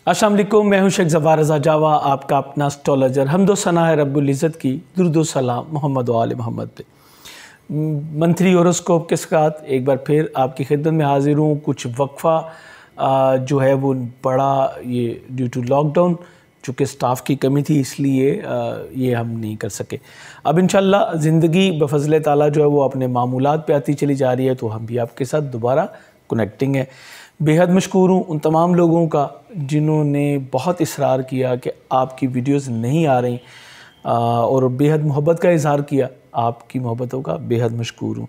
अस्सलाम वालेकुम, मैं हूं शेख ज़फ़ार रज़ा जावा, आपका अपना एस्ट्रोलॉजर। हम्दो सना है रब्बुल इज़्ज़त की, दुरूद व सलाम मोहम्मद व आले मोहम्मद पे। मंथली होरोस्कोप के साथ एक बार फिर आपकी खिदमत में हाजिर हूँ। कुछ वक्फ़ा जो है वो बड़ा ये ड्यू टू लॉकडाउन, चूँकि स्टाफ की कमी थी इसलिए ये हम नहीं कर सके। अब इंशाल्लाह ज़िंदगी बफ़ज़ल ताला जो है वो अपने मामूलात पे आती चली जा रही है, तो हम भी आपके साथ दोबारा कनेक्टिंग है। बेहद मशकूर हूँ उन तमाम लोगों का जिन्होंने बहुत इसरार किया कि आपकी वीडियोस नहीं आ रही और बेहद मोहब्बत का इज़हार किया। आपकी मोहब्बतों का बेहद मशकूर हूँ।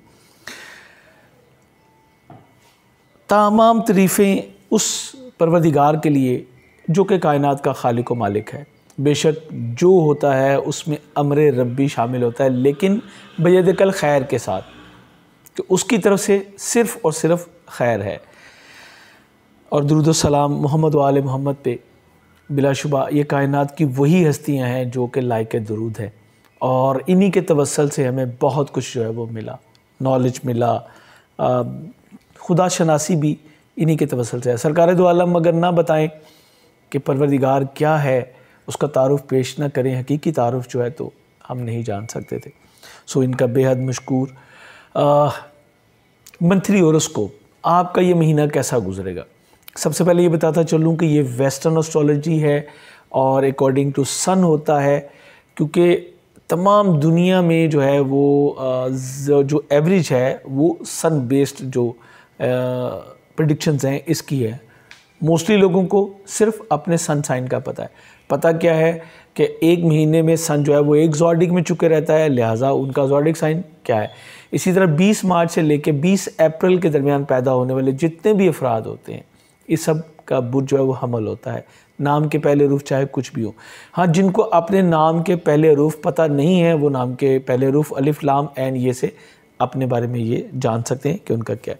तमाम तारीफ़ें उस परवरदिगार के लिए जो कि कायनात का खालिक व मालिक है। बेशक जो होता है उसमें अमर रब्बी शामिल होता है, लेकिन बयदकल खैर के साथ, कि उसकी तरफ से सिर्फ़ और सिर्फ खैर है। और दुरूद व सलाम मोहम्मद व आले मोहम्मद पे बिलाशुबा ये कायनात की वही हस्तियां हैं जो कि लायक दुरूद है, और इन्हीं के तवस्सल से हमें बहुत कुछ जो है वो मिला, नॉलेज मिला, खुदा शनासी भी इन्हीं के तवस्सल से है। सरकार दो आलम अगर ना बताएं कि परवरदिगार क्या है, उसका तारुफ़ पेश ना करें, हकीकी तारुफ़ जो है तो हम नहीं जान सकते थे। सो इनका बेहद मशकूर। मंथली होरोस्कोप, आपका ये महीना कैसा गुजरेगा। सबसे पहले ये बताता चलूँ कि ये वेस्टर्न एस्ट्रोलॉजी है और अकॉर्डिंग टू सन होता है, क्योंकि तमाम दुनिया में जो है वो जो एवरेज है वो सन बेस्ड जो प्रेडिक्शंस हैं इसकी है। मोस्टली लोगों को सिर्फ अपने सन साइन का पता है। पता क्या है कि एक महीने में सन जो है वो एक ज़ोडिक में चुके रहता है, लिहाजा उनका ज़ोडिक साइन क्या है। इसी तरह 20 मार्च से लेकर 20 अप्रैल के दरमियान पैदा होने वाले जितने भी अफराद होते हैं, इस सब का बुर्ज जो है वो हमल होता है। नाम के पहले हरूफ चाहे कुछ भी हो। हाँ, जिनको अपने नाम के पहले हरूफ पता नहीं है, वो नाम के पहले हरूफ अलिफ लाम ऐन ये से अपने बारे में ये जान सकते हैं कि उनका क्या है।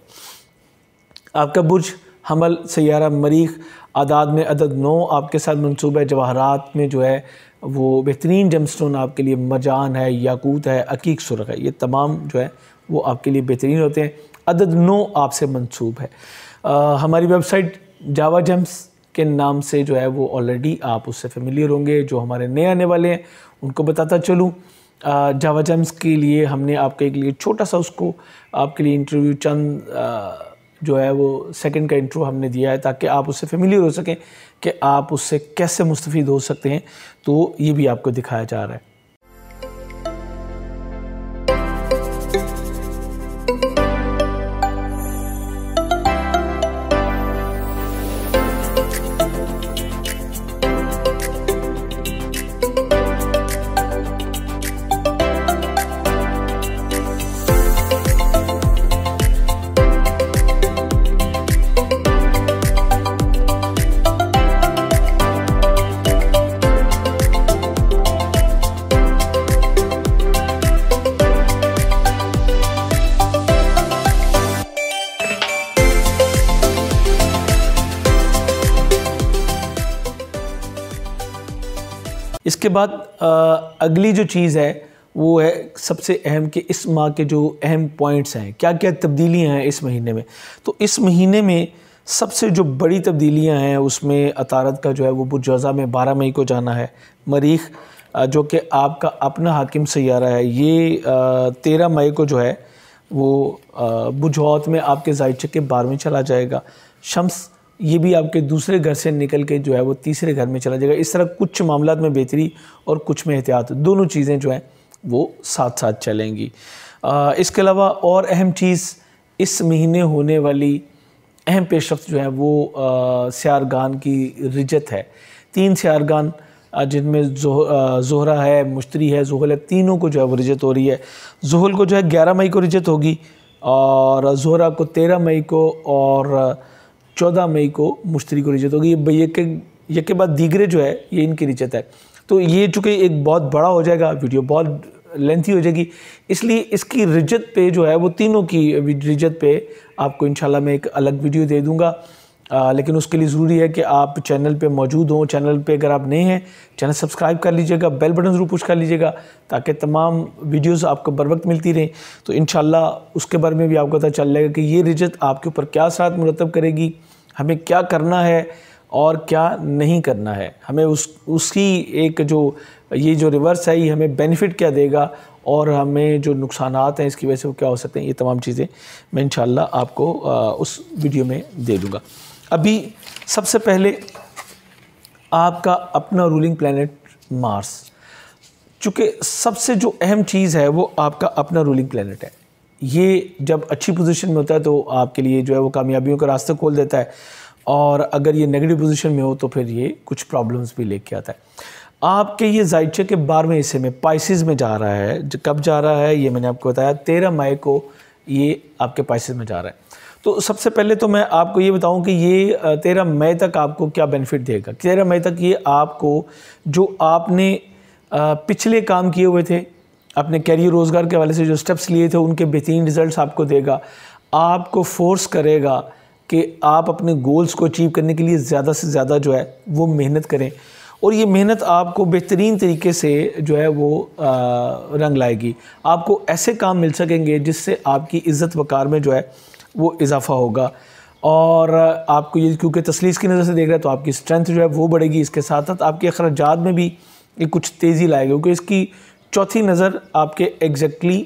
आपका बुर्ज हमल, सैयारा मरीख, आदाद में अदद 9 आपके साथ मंसूब है। जवाहरात में जो है वो बेहतरीन जमस्टोन आपके लिए मरजान है, याकूत है, अकीक सुरख है, ये तमाम जो है वो आपके लिए बेहतरीन होते हैं। अदद 9 आपसे मंसूब है। हमारी वेबसाइट जावा जेम्स के नाम से जो है वो ऑलरेडी आप उससे फेमिलियर होंगे। जो हमारे नए आने वाले हैं उनको बताता चलूँ, जावा जेम्स के लिए हमने आपके लिए छोटा सा उसको आपके लिए इंटरव्यू चंद जो है वो सेकंड का इंट्रो हमने दिया है, ताकि आप उससे फेमिलियर हो सकें कि आप उससे कैसे मुस्तफ़ीद हो सकते हैं। तो ये भी आपको दिखाया जा रहा है। इसके बाद अगली जो चीज़ है वो है सबसे अहम, कि इस माह के जो अहम पॉइंट्स हैं, क्या क्या तब्दीलियां हैं इस महीने में। तो इस महीने में सबसे जो बड़ी तब्दीलियां हैं उसमें अतारत का जो है वो बुर्जौज़ा में 12 मई को जाना है। मरीख जो कि आपका अपना हाकिम सैयारा है, ये 13 मई को जो है वो बुझौत में आपके ज़ायचे के 12वें चला जाएगा। शम्स ये भी आपके दूसरे घर से निकल के जो है वो तीसरे घर में चला जाएगा। इस तरह कुछ मामलात में बेहतरी और कुछ में एहतियात, दोनों चीज़ें जो हैं वो साथ साथ चलेंगी। इसके अलावा और अहम चीज़, इस महीने होने वाली अहम पेशरफ्त जो है वो सियारगान की रिजत है। 3 सियारगान जिनमें ज़ोहरा है, मुश्तरी है, ज़ुहल है, तीनों को जो है वो रिजत हो रही है। ज़ुहल को जो है 11 मई को रिजत होगी, और ज़ोहरा को 13 मई को, और 14 मई को मुश्तरी को रिजत होगी। ये के बाद दीगरे जो है ये इनकी रिजत है। तो ये चूँकि एक बहुत बड़ा हो जाएगा, वीडियो बहुत लेंथी हो जाएगी, इसलिए इसकी रिजत पे जो है वो तीनों की रिजत पे आपको इंशाल्लाह मैं एक अलग वीडियो दे दूँगा। लेकिन उसके लिए ज़रूरी है कि आप चैनल पे मौजूद हों। चैनल पे अगर आप नए हैं, चैनल सब्सक्राइब कर लीजिएगा, बेल बटन ज़रूर पुश कर लीजिएगा, ताकि तमाम वीडियोस आपको बर वक्त मिलती रहें। तो इंशाल्लाह उसके बारे में भी आपको पता चल जाएगा कि ये रिजत आपके ऊपर क्या असरात मुरतब करेगी, हमें क्या करना है और क्या नहीं करना है, हमें उसकी एक जो ये जो रिवर्स है ये हमें बेनिफिट क्या देगा और हमें जो नुकसानात हैं इसकी वजह से वो क्या हो सकते हैं, ये तमाम चीज़ें मैं इंशाल्लाह आपको उस वीडियो में दे दूँगा। अभी सबसे पहले आपका अपना रूलिंग प्लैनेट मार्स, चूँकि सबसे जो अहम चीज़ है वो आपका अपना रूलिंग प्लैनेट है। ये जब अच्छी पोजीशन में होता है तो आपके लिए जो है वो कामयाबियों का रास्ता खोल देता है, और अगर ये नेगेटिव पोजीशन में हो तो फिर ये कुछ प्रॉब्लम्स भी लेके आता है। आपके ये ज़ाइचे के 12वें हिस्से में पाइसेस में जा रहा है। कब जा रहा है ये मैंने आपको बताया, 13 मई को ये आपके पाइसेस में जा रहा है। तो सबसे पहले तो मैं आपको ये बताऊं कि ये 13 मई तक आपको क्या बेनिफिट देगा। 13 मई तक ये आपको जो आपने पिछले काम किए हुए थे, अपने कैरियर रोज़गार के हवाले से जो स्टेप्स लिए थे, उनके बेहतरीन रिजल्ट्स आपको देगा। आपको फोर्स करेगा कि आप अपने गोल्स को अचीव करने के लिए ज़्यादा से ज़्यादा जो है वो मेहनत करें, और ये मेहनत आपको बेहतरीन तरीके से जो है वो रंग लाएगी। आपको ऐसे काम मिल सकेंगे जिससे आपकी इज़्ज़त वक़ार में जो है वो इजाफ़ा होगा, और आपको ये क्योंकि तसलीस की नज़र से देख रहा है तो आपकी स्ट्रेंथ जो है वो बढ़ेगी। इसके साथ साथ आपके अखराजात में भी ये कुछ तेज़ी लाएगा, क्योंकि इसकी चौथी नज़र आपके एग्जैक्टली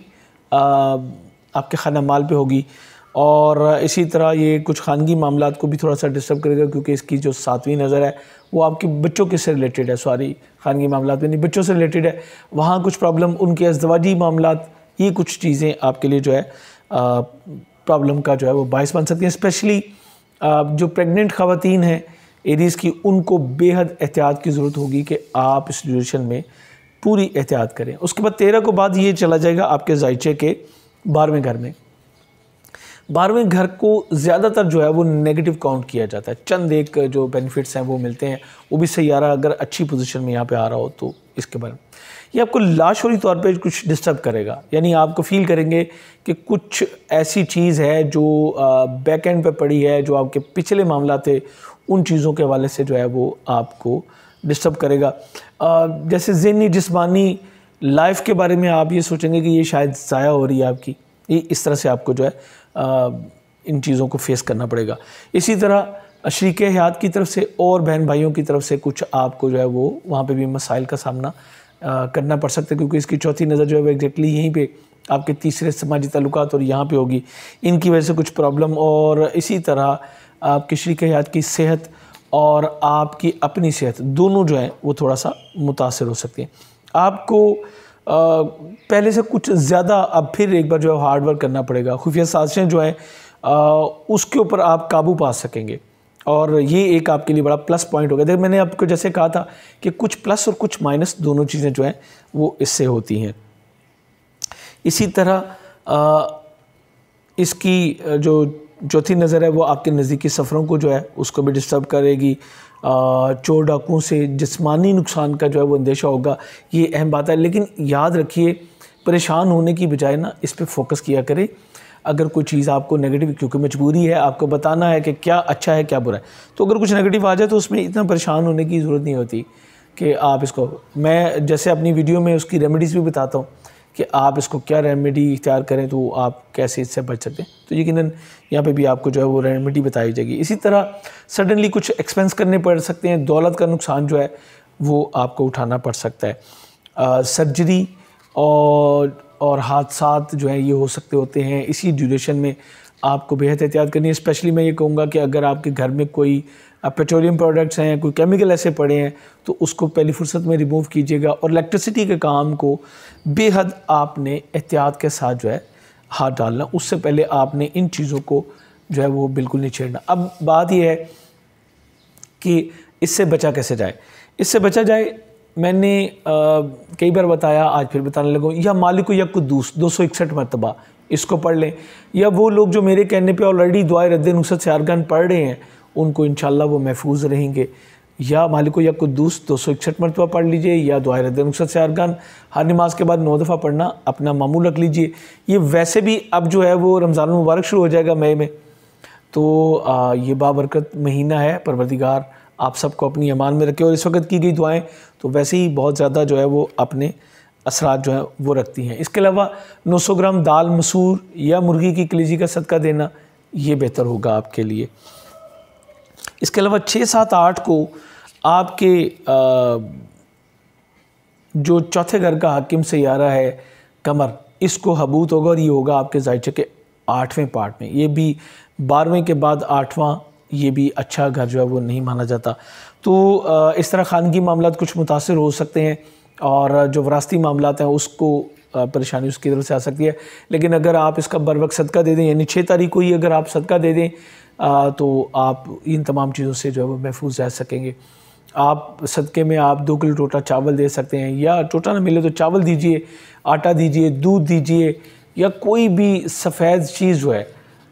आपके खाना माल पे होगी। और इसी तरह ये कुछ खानगी मामलात को भी थोड़ा सा डिस्टर्ब करेगा, क्योंकि इसकी जो 7वीं नज़र है वो आपके बच्चों के से रिलेटेड है। सॉरी, खानगी मामलात में नहीं, बच्चों से रिलेटेड है। वहाँ कुछ प्रॉब्लम, उनके अज़दवाजी मामलात, ये कुछ चीज़ें आपके लिए जो है प्रॉब्लम का जो है वो बायस बन सकती हैं। स्पेशली जो प्रेग्नेंट ख़वातीन हैं एरीज़ की, उनको बेहद एहतियात की ज़रूरत होगी कि आप इस ड्यूरेशन में पूरी एहतियात करें। उसके बाद 13 को बाद ये चला जाएगा आपके ज़ाइचे के 12वें घर में। 12वें घर को ज़्यादातर जो है वो नेगेटिव काउंट किया जाता है। चंद एक जो बेनिफिट्स हैं वो मिलते हैं, वो भी सैयारा अगर अच्छी पोजीशन में यहाँ पे आ रहा हो तो इसके बारे में ये आपको लाशोरी तौर पे कुछ डिस्टर्ब करेगा। यानी आपको फील करेंगे कि कुछ ऐसी चीज़ है जो बैक एंड पे पड़ी है, जो आपके पिछले मामला थे उन चीज़ों के हवाले से जो है वो आपको डिस्टर्ब करेगा। जैसे ज़हनी जिस्मानी लाइफ के बारे में आप ये सोचेंगे कि ये शायद ज़ाया हो रही है आपकी, ये इस तरह से आपको जो है इन चीज़ों को फेस करना पड़ेगा। इसी तरह शरीके हयात की तरफ से और बहन भाइयों की तरफ से कुछ आपको जो है वो वहाँ पे भी मसाइल का सामना करना पड़ सकता है, क्योंकि इसकी चौथी नज़र जो है वो एग्जैक्टली यहीं पे आपके तीसरे समाजी ताल्लुकात और यहाँ पे होगी, इनकी वजह से कुछ प्रॉब्लम। और इसी तरह आपकी शरीके हयात की सेहत और आपकी अपनी सेहत दोनों जो है वो थोड़ा सा मुतासर हो सकती है। आपको पहले से कुछ ज़्यादा अब फिर एक बार जो है हार्ड वर्क करना पड़ेगा। खुफिया साजिशें जो है उसके ऊपर आप काबू पा सकेंगे, और ये एक आपके लिए बड़ा प्लस पॉइंट होगा। देखिए मैंने आपको जैसे कहा था कि कुछ प्लस और कुछ माइनस दोनों चीज़ें जो हैं वो इससे होती हैं। इसी तरह इसकी जो चौथी नज़र है वो आपके नज़दीकी सफ़रों को जो है उसको भी डिस्टर्ब करेगी। चोर डाकुओं से जिस्मानी नुकसान का जो है वो अंदेशा होगा, ये अहम बात है। लेकिन याद रखिए, परेशान होने की बजाय ना इस पे फोकस किया करें। अगर कोई चीज़ आपको नेगेटिव, क्योंकि मजबूरी है आपको बताना है कि क्या अच्छा है क्या बुरा है, तो अगर कुछ नेगेटिव आ जाए तो उसमें इतना परेशान होने की ज़रूरत नहीं होती कि आप इसको, मैं जैसे अपनी वीडियो में उसकी रेमेडीज़ भी बताता हूँ कि आप इसको क्या रेमेडी इख्तियार करें तो आप कैसे इससे बच सकते हैं, तो यकीनन यहाँ पे भी आपको जो है वो रेमेडी बताई जाएगी। इसी तरह सडनली कुछ एक्सपेंस करने पड़ सकते हैं, दौलत का नुकसान जो है वो आपको उठाना पड़ सकता है। सर्जरी और हादसात जो है ये हो सकते होते हैं। इसी ड्यूरेशन में आपको बेहद एहतियात करनी है। स्पेशली मैं ये कहूँगा कि अगर आपके घर में कोई पेट्रोलियम प्रोडक्ट्स हैं, कोई केमिकल ऐसे पड़े हैं, तो उसको पहली फुर्सत में रिमूव कीजिएगा। और इलेक्ट्रिसिटी के काम को बेहद आपने एहतियात के साथ जो है हाथ डालना, उससे पहले आपने इन चीज़ों को जो है वो बिल्कुल नहीं छेड़ना। अब बात यह है कि इससे बचा कैसे जाए। इससे बचा जाए, मैंने कई बार बताया, आज फिर बताने लगूँ, या मालिक या कुद्दूस 261 मरतबा इसको पढ़ लें, या वो लोग जो मेरे कहने पे ऑलरेडी दुआए रद्द नुसरत सियारगान पढ़ रहे हैं उनको इंशाल्लाह वो महफूज रहेंगे। या मालिक या कुद्दूस 261 मरतबा पढ़ लीजिए, या दुआए रद्द नुसरत सियारगान हर नमाज के बाद 9 दफ़ा पढ़ना अपना मामूल रख लीजिए। ये वैसे भी अब जो है वो रमज़ान मुबारक शुरू हो जाएगा मई में, तो ये बाबरकत महीना है। परवरदिगार आप सबको अपनी अमान में रखे, और इस वक्त की गई दुआएं तो वैसे ही बहुत ज़्यादा जो है वो अपने असरात जो है वो रखती हैं। इसके अलावा 900 ग्राम दाल मसूर या मुर्गी की कलीजी का सदका देना ये बेहतर होगा आपके लिए। इसके अलावा 6, 7, 8 को आपके जो चौथे घर का हाकिम सैयारा है कमर, इसको हबूत होगा और ये होगा आपके ज़ायचे के 8वें पार्ट में। ये भी 12वें के बाद 8वां, ये भी अच्छा घर जो है वो नहीं माना जाता। तो इस तरह खानगी मामलात कुछ मुतासिर हो सकते हैं और जो वरासती मामलात हैं उसको परेशानी उसकी तरफ से आ सकती है। लेकिन अगर आप इसका बर वक्त सदका दे दें, यानी 6 तारीख को ही अगर आप सदका दे दें तो आप इन तमाम चीज़ों से जो है वो महफूज रह सकेंगे। आप सदक़े में आप 2 किलो टोटा चावल दे सकते हैं, या टोटा ना मिले तो चावल दीजिए, आटा दीजिए, दूध दीजिए, या कोई भी सफ़ेद चीज़ जो है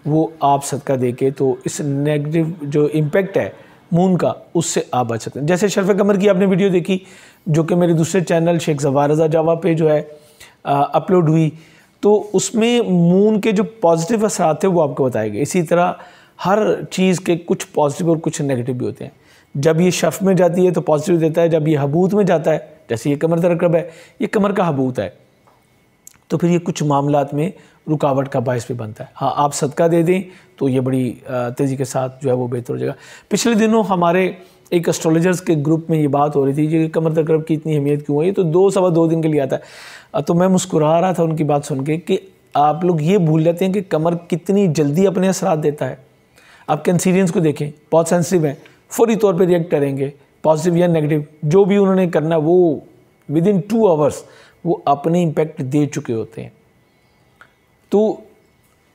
वो आप सदका दे के, तो इस नेगेटिव जो इम्पेक्ट है मून का उससे आप बच सकते हैं। जैसे शरफ़ कमर की आपने वीडियो देखी जो कि मेरे दूसरे चैनल शेख ज़फ़ार रज़ा जावा पे जो है अपलोड हुई, तो उसमें मून के जो पॉजिटिव असरात थे वो आपको बताए गए। इसी तरह हर चीज़ के कुछ पॉजिटिव और कुछ नेगेटिव भी होते हैं। जब ये शफ में जाती है तो पॉजिटिव देता है, जब ये हबूत में जाता है, जैसे ये कमर दरकब है, ये कमर का हबूत है, तो फिर ये कुछ मामलात में रुकावट का बायस भी बनता है। हाँ, आप सदका दे दें तो ये बड़ी तेज़ी के साथ जो है वो बेहतर हो जाएगा। पिछले दिनों हमारे एक एस्ट्रोलॉजर्स के ग्रुप में ये बात हो रही थी कि कमर दरकब की इतनी अहमियत क्यों है, ये तो 2 सवा 2 दिन के लिए आता है। तो मैं मुस्कुरा रहा था उनकी बात सुन के कि आप लोग ये भूल जाते हैं कि कमर कितनी जल्दी अपने असरात देता है। आप कैंसीरियंस को देखें, बहुत सेंसिटिव हैं, फौरी तौर पे रिएक्ट करेंगे, पॉजिटिव या नेगेटिव, जो भी उन्होंने करना वो विदिन 2 आवर्स वो अपने इम्पैक्ट दे चुके होते हैं। तो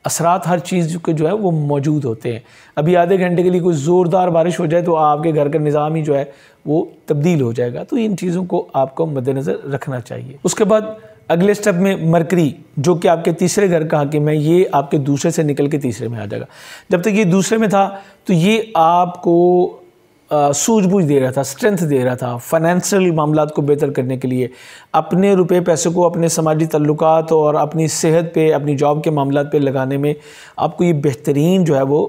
असरात हर चीज़ के जो है वो मौजूद होते हैं। अभी आधे घंटे के लिए कोई ज़ोरदार बारिश हो जाए तो आपके घर का निज़ाम ही जो है वो तब्दील हो जाएगा। तो इन चीज़ों को आपको मद्देनज़र रखना चाहिए। उसके बाद अगले स्टेप में मरकरी, जो कि आपके तीसरे घर का हाकिम है, ये आपके दूसरे से निकल के तीसरे में आ जाएगा। जब तक ये दूसरे में था तो ये आपको सूझबूझ दे रहा था, स्ट्रेंथ दे रहा था, फाइनेंशियल मामलात को बेहतर करने के लिए, अपने रुपए पैसे को अपने समाजी तल्लुकात और अपनी सेहत पे, अपनी जॉब के मामलात पे लगाने में आपको ये बेहतरीन जो है वो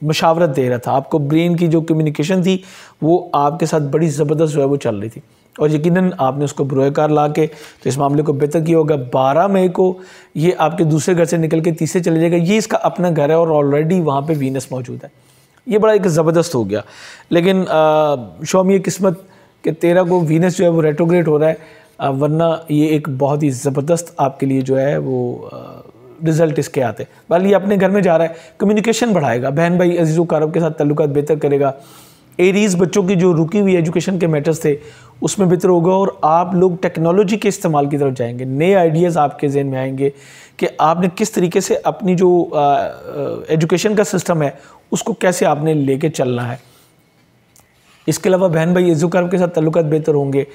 मशावरत दे रहा था। आपको ब्रेन की जो कम्युनिकेशन थी वो आपके साथ बड़ी ज़बरदस्त जो है वो चल रही थी, और यकीनन आपने उसको बुरोकार ला के तो इस मामले को बेहतर किया होगा। 12 मई को ये आपके दूसरे घर से निकल के तीसरे चले जाएगा। ये इसका अपना घर है और ऑलरेडी वहाँ पे वीनस मौजूद है। ये बड़ा एक ज़बरदस्त हो गया। लेकिन शौमी किस्मत के 13 को वीनस जो है वो रेट्रोग्रेड हो रहा है, वरना ये एक बहुत ही ज़बरदस्त आपके लिए जो है वो रिज़ल्ट इसके आते हैं। बल्कि ये अपने घर में जा रहा है, कम्युनिकेशन बढ़ाएगा, बहन भाई अजीज़ कारब के साथ तल्लुकात बेहतर करेगा। एरीज़ बच्चों की जो रुकी हुई एजुकेशन के मैटर्स थे उसमें बेहतर होगा, और आप लोग टेक्नोलॉजी के इस्तेमाल की तरफ जाएंगे। नए आइडियाज़ आपके जहन में आएंगे कि आपने किस तरीके से अपनी जो एजुकेशन का सिस्टम है उसको कैसे आपने लेके चलना है। इसके अलावा बहन भाई अज़ीज़ कारब के साथ तल्लुकात बेहतर होंगे,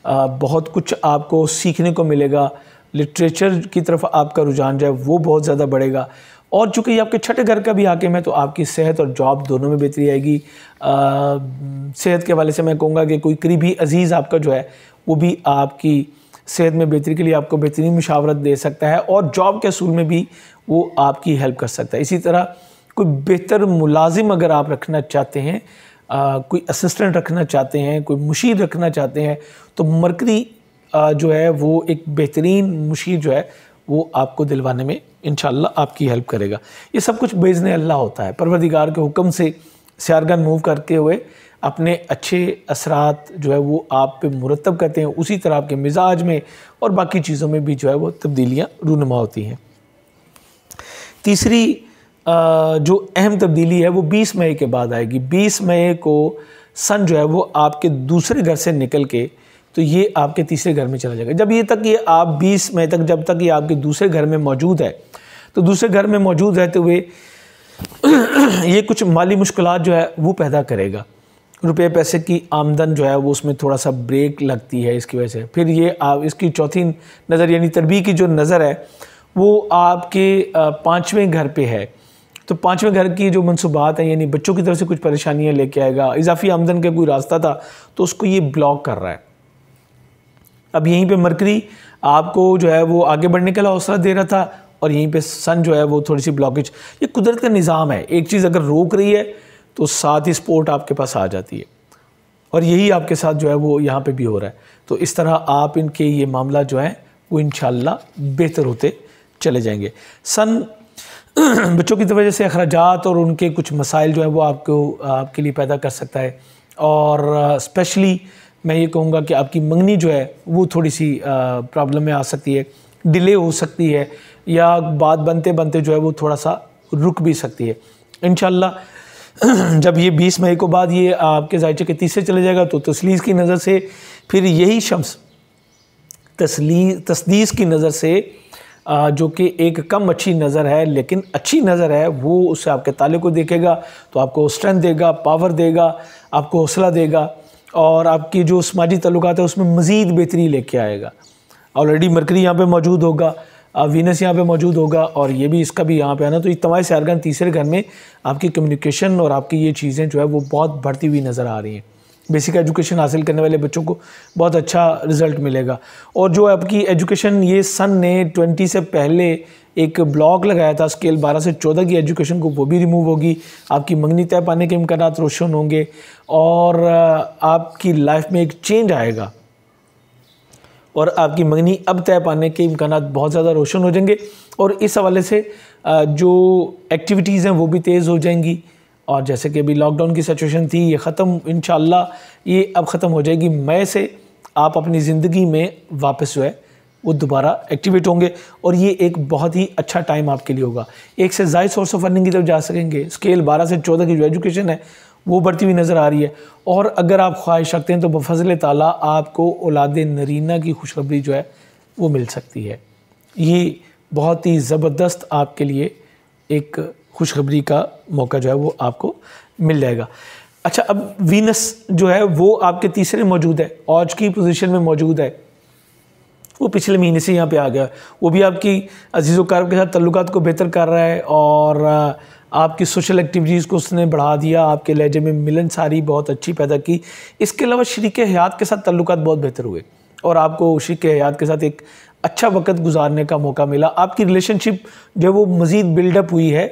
बहुत कुछ आपको सीखने को मिलेगा, लिटरेचर की तरफ आपका रुझान जो है वो बहुत ज़्यादा बढ़ेगा। और चूँकि ये आपके छठे घर का भी हाकिम है तो आपकी सेहत और जॉब दोनों में बेहतरी आएगी। सेहत के हवाले से मैं कहूँगा कि कोई करीबी अजीज़ आपका जो है वो भी आपकी सेहत में बेहतरी के लिए आपको बेहतरीन मुशावरत दे सकता है, और जॉब के असूल में भी वो आपकी हेल्प कर सकता है। इसी तरह कोई बेहतर मुलाजिम अगर आप रखना चाहते हैं, कोई असिस्टेंट रखना चाहते हैं, कोई मुशीर रखना चाहते हैं, तो मरकरी जो है वो एक बेहतरीन मुशीर जो है वो आपको दिलवाने में इंशाअल्लाह आपकी हेल्प करेगा। ये सब कुछ बेइज़्न अल्लाह होता है। परवरदिगार के हुक्म से सियारगन मूव करके हुए अपने अच्छे असरात जो है वो आप पे मुरतब करते हैं, उसी तरह आपके मिजाज में और बाकी चीज़ों में भी जो है वो तब्दीलियाँ रूनुमा होती हैं। तीसरी जो अहम तब्दीली है वो 20 मई के बाद आएगी। 20 मई को सन जो है वो आपके दूसरे घर से निकल के तो ये आपके तीसरे घर में चला जाएगा। जब ये तक ये आप 20 मई तक जब तक ये आपके दूसरे घर में मौजूद है, तो दूसरे घर में मौजूद रहते हुए ये कुछ माली मुश्किलात जो है वो पैदा करेगा। रुपये पैसे की आमदन जो है वो उसमें थोड़ा सा ब्रेक लगती है इसकी वजह से। फिर ये आप इसकी चौथी नज़र यानी तरबी की जो नज़र है वो आपके 5वें घर पे है। तो 5वें घर की जो मनसूबात हैं यानी बच्चों की तरफ से कुछ परेशानियां लेके आएगा। इजाफी आमदन का कोई रास्ता था तो उसको ये ब्लॉक कर रहा है। अब यहीं पे मरकरी आपको जो है वो आगे बढ़ने का हौसला दे रहा था, और यहीं पे सन जो है वो थोड़ी सी ब्लॉकेज। ये कुदरत का निज़ाम है, एक चीज़ अगर रोक रही है तो साथ ही सपोर्ट आपके पास आ जाती है, और यही आपके साथ जो है वो यहाँ पे भी हो रहा है। तो इस तरह आप इनके ये मामला जो है वो इंशाअल्लाह बेहतर होते चले जाएंगे। सन बच्चों की वजह से अखराजात और उनके कुछ मसाइल जो है वो आपके लिए पैदा कर सकता है। और स्पेशली मैं ये कहूँगा कि आपकी मंगनी जो है वो थोड़ी सी प्रॉब्लम में आ सकती है, डिले हो सकती है, या बात बनते बनते जो है वो थोड़ा सा रुक भी सकती है। इंशाल्लाह जब ये 20 मई को बाद ये आपके ज़ायचे के तीसरे चले जाएगा तो तस्लीस की नज़र से फिर यही शम्स तस्दीस की नज़र से जो कि एक कम अच्छी नज़र है लेकिन अच्छी नज़र है, वो उससे आपके ताले को देखेगा तो आपको स्ट्रेंथ देगा, पावर देगा, आपको हौसला देगा और आपकी जो समाजी ताल्लुकात है उसमें मज़ीद बेहतरी लेके आएगा। ऑलरेडी मरकरी यहाँ पे मौजूद होगा, वीनस यहाँ पे मौजूद होगा और ये भी इसका भी यहाँ पे आना, तो इज्तिमाई सैरगन तीसरे घर में आपकी कम्युनिकेशन और आपकी ये चीज़ें जो है वो बहुत बढ़ती हुई नज़र आ रही हैं। बेसिक एजुकेशन हासिल करने वाले बच्चों को बहुत अच्छा रिज़ल्ट मिलेगा। और जो आपकी एजुकेशन, ये सन ने 20 से पहले एक ब्लॉक लगाया था स्केल 12 से 14 की एजुकेशन को, वो भी रिमूव होगी। आपकी मंगनी तय पाने के इम्कानात रोशन होंगे और आपकी लाइफ में एक चेंज आएगा और आपकी मंगनी अब तय पाने के इम्कानात बहुत ज़्यादा रोशन हो जाएंगे। और इस हवाले से जो एक्टिविटीज़ हैं वो भी तेज़ हो जाएंगी। और जैसे कि अभी लॉकडाउन की सिचुएशन थी, ये ख़त्म इंशाल्लाह, ये अब ख़त्म हो जाएगी। मई से आप अपनी ज़िंदगी में वापस जो है वो दोबारा एक्टिवेट होंगे और ये एक बहुत ही अच्छा टाइम आपके लिए होगा। एक से ज़ायद सोर्स ऑफ अर्निंग की तरफ जा सकेंगे। स्केल 12 से 14 की जो एजुकेशन है वो बढ़ती हुई नज़र आ रही है। और अगर आप ख्वाहिश रखते हैं तो बफज़ल ताला आपको औलाद नरीना की खुशखबरी जो है वो मिल सकती है। ये बहुत ही ज़बरदस्त आपके लिए एक खुशखबरी का मौका जो है वो आपको मिल जाएगा। अच्छा, अब वीनस जो है वो आपके तीसरे मौजूद है, आज की पोजीशन में मौजूद है, वो पिछले महीने से यहाँ पे आ गया। वो भी आपकी अजीज़ व क़रीब के साथ तल्लुकात को बेहतर कर रहा है और आपकी सोशल एक्टिविटीज़ को उसने बढ़ा दिया, आपके लहजे में मिलनसारी बहुत अच्छी पैदा की। इसके अलावा शरीक हयात के साथ तल्लुकात बहुत बेहतर हुए और आपको शरीक हयात के साथ एक अच्छा वक्त गुजारने का मौका मिला। आपकी रिलेशनशिप जो वो मज़ीद बिल्डअप हुई है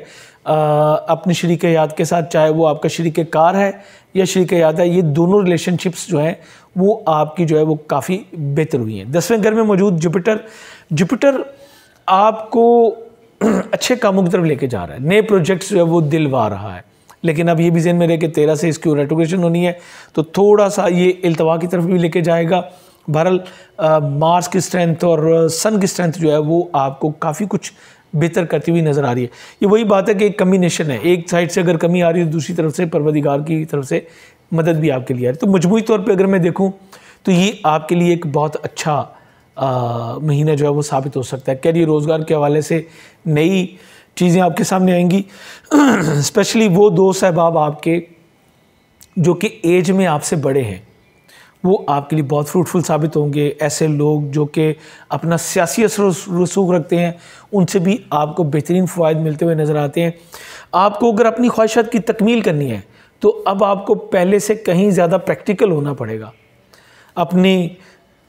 अपने शरीक हयात के साथ, चाहे वो आपका शरीक कार है या शरीक हयात है, ये दोनों रिलेशनशिप्स जो हैं वो आपकी जो है वो काफ़ी बेहतर हुई हैं। 10वें घर में मौजूद जुपिटर आपको अच्छे कामों की तरफ लेके जा रहा है, नए प्रोजेक्ट्स जो है वो दिलवा रहा है। लेकिन अब ये भी ज़हन में रहे कि 13 से इसकी रेट्रोग्रेशन होनी है तो थोड़ा सा ये इल्तवा की तरफ भी लेके जाएगा। बहरहाल मार्स की स्ट्रेंथ और सन की स्ट्रेंथ जो है वो आपको काफ़ी कुछ बेहतर करती हुई नज़र आ रही है। ये वही बात है कि एक कम्बिनेशन है, एक साइड से अगर कमी आ रही है दूसरी तरफ से परवरदिगार की तरफ से मदद भी आपके लिए आ रही है। तो मजमूई तौर पे अगर मैं देखूं तो ये आपके लिए एक बहुत अच्छा महीना जो है वो साबित हो सकता है। कैरियर रोज़गार के हवाले से नई चीज़ें आपके सामने आएंगी। स्पेशली वो दोस्त अहबाब आपके जो कि एज में आपसे बड़े हैं वो आपके लिए बहुत फ्रूटफुल साबित होंगे। ऐसे लोग जो कि अपना सियासी असर रसूख रखते हैं उनसे भी आपको बेहतरीन फ़वाइद मिलते हुए नज़र आते हैं। आपको अगर अपनी ख्वाहिशात की तकमील करनी है तो अब आपको पहले से कहीं ज़्यादा प्रैक्टिकल होना पड़ेगा। अपनी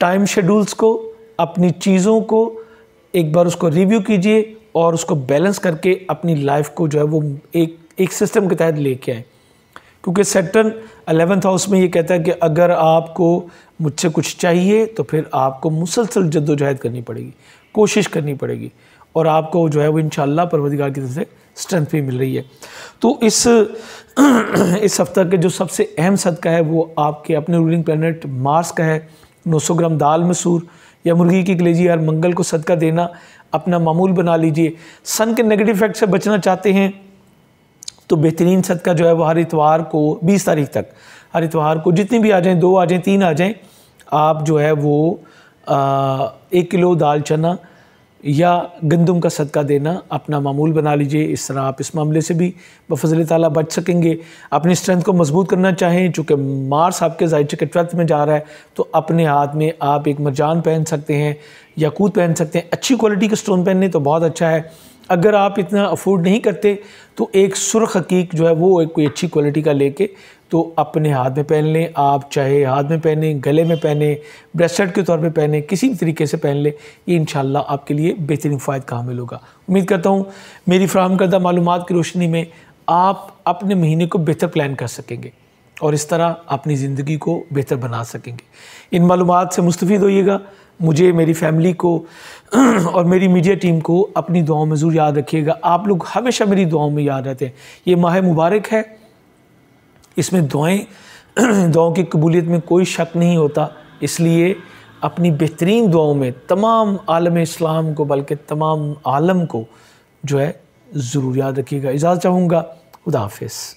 टाइम शेड्यूल्स को, अपनी चीज़ों को एक बार उसको रिव्यू कीजिए और उसको बैलेंस करके अपनी लाइफ को जो है वो एक सिस्टम के तहत लेके आए। क्योंकि सैटर्न 11th हाउस में ये कहता है कि अगर आपको मुझसे कुछ चाहिए तो फिर आपको मुसलसल जद्दोजहद करनी पड़ेगी, कोशिश करनी पड़ेगी और आपको जो है वो इंशाअल्लाह परवरदिगार की तरफ से स्ट्रेंथ भी मिल रही है। तो इस हफ्ते के जो सबसे अहम सदका है वो आपके अपने रूलिंग प्लैनेट मार्स का है। 900 ग्राम दाल मसूर या मुर्गी की कलेजी हर मंगल को सदका देना अपना मामूल बना लीजिए। सन के नेगेटिव इफेक्ट से बचना चाहते हैं तो बेहतरीन सदका जो है वो हर इतवार को 20 तारीख तक, हर इतवार को जितनी भी आ जाएँ, 2 आ जाएँ, 3 आ जाएँ, आप जो है वो 1 किलो दाल चना या गंदम का सदका देना अपना मामूल बना लीजिए। इस तरह आप इस मामले से भी बफज़ल ताला बच सकेंगे। अपनी स्ट्रेंथ को मजबूत करना चाहें, चूँकि मार्स आपके ज़ायचे के 12th में जा रहा है तो अपने हाथ में आप एक मरजान पहन सकते हैं, याकूत पहन सकते हैं। अच्छी क्वालिटी के स्टोन पहनने तो बहुत अच्छा है। अगर आप इतना अफोर्ड नहीं करते तो एक सुर्ख हकीक जो है वो एक कोई अच्छी क्वालिटी का लेके तो अपने हाथ में पहन लें। आप चाहे हाथ में पहने, गले में पहने, ब्रेसलेट के तौर पे पहने, किसी भी तरीके से पहन लें, ये इंशाल्लाह आपके लिए बेहतरीन फ़ायदा का हामिल होगा। उम्मीद करता हूँ मेरी फराहम करदा मालूमात की रोशनी में आप अपने महीने को बेहतर प्लान कर सकेंगे और इस तरह अपनी ज़िंदगी को बेहतर बना सकेंगे। इन मालूमात से मुस्तफ़ीद होइएगा। मुझे, मेरी फैमिली को और मेरी मीडिया टीम को अपनी दुआओं में ज़रूर याद रखिएगा। आप लोग हमेशा मेरी दुआओं में याद रहते हैं। ये माह मुबारक है, इसमें दुआओं की कबूलियत में कोई शक नहीं होता, इसलिए अपनी बेहतरीन दुआओं में तमाम आलम इस्लाम को, बल्कि तमाम आलम को जो है ज़रूर याद रखिएगा। इजाज़त चाहूँगा। खुदा हाफ़िज़।